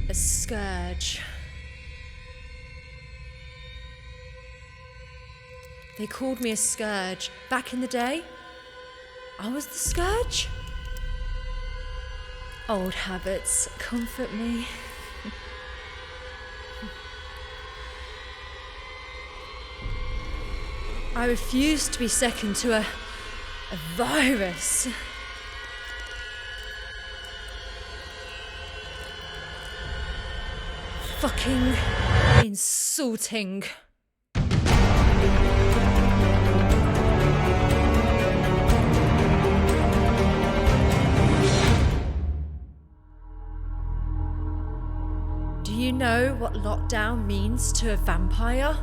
A scourge. They called me a scourge. Back in the day, I was the scourge. Old habits comfort me. I refuse to be second to a virus. Fucking insulting. Do you know what lockdown means to a vampire?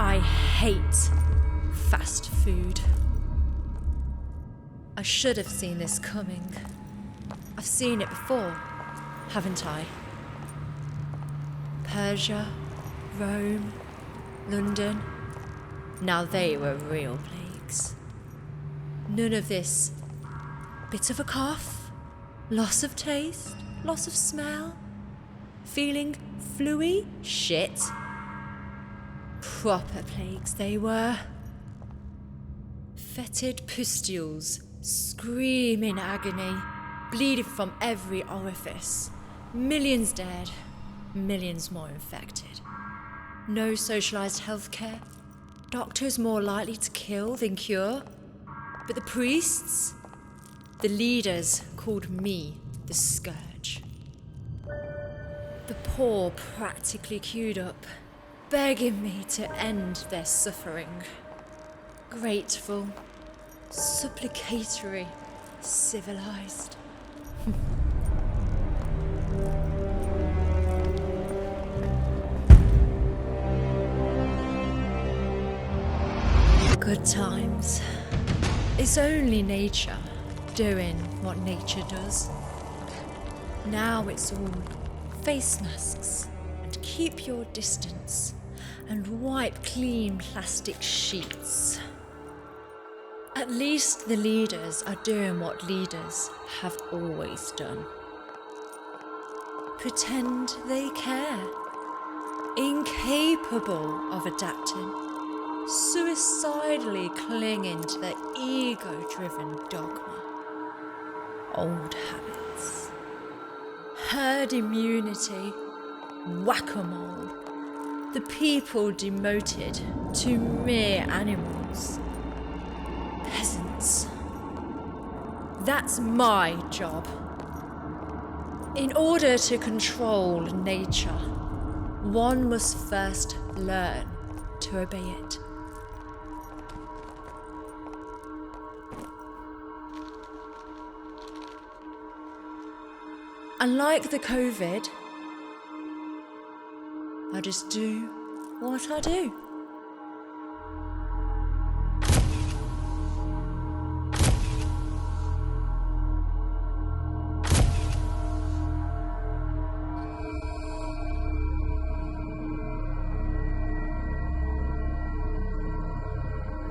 I hate fast food. I should have seen this coming. I've seen it before, haven't I? Persia, Rome, London. Now they were real plagues. None of this bit of a cough, loss of taste, loss of smell, feeling fluey shit. Proper plagues they were. Fetid pustules, screaming agony, bleeding from every orifice. Millions dead, millions more infected. No socialised healthcare. Doctors more likely to kill than cure. But the priests, the leaders called me the scourge. The poor practically queued up, begging me to end their suffering. Grateful, supplicatory, civilised. Good times. It's only nature doing what nature does. Now it's all face masks and keep your distance and wipe clean plastic sheets. At least the leaders are doing what leaders have always done. Pretend they care. Incapable of adapting. Suicidally clinging to their ego-driven dogma. Old habits. Herd immunity. Whack-a-mole. The people demoted to mere animals. Peasants. That's my job. In order to control nature, one must first learn to obey it. Unlike the COVID, I just do what I do.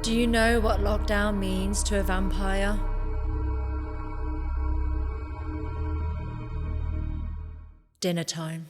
Do you know what lockdown means to a vampire? Dinner time.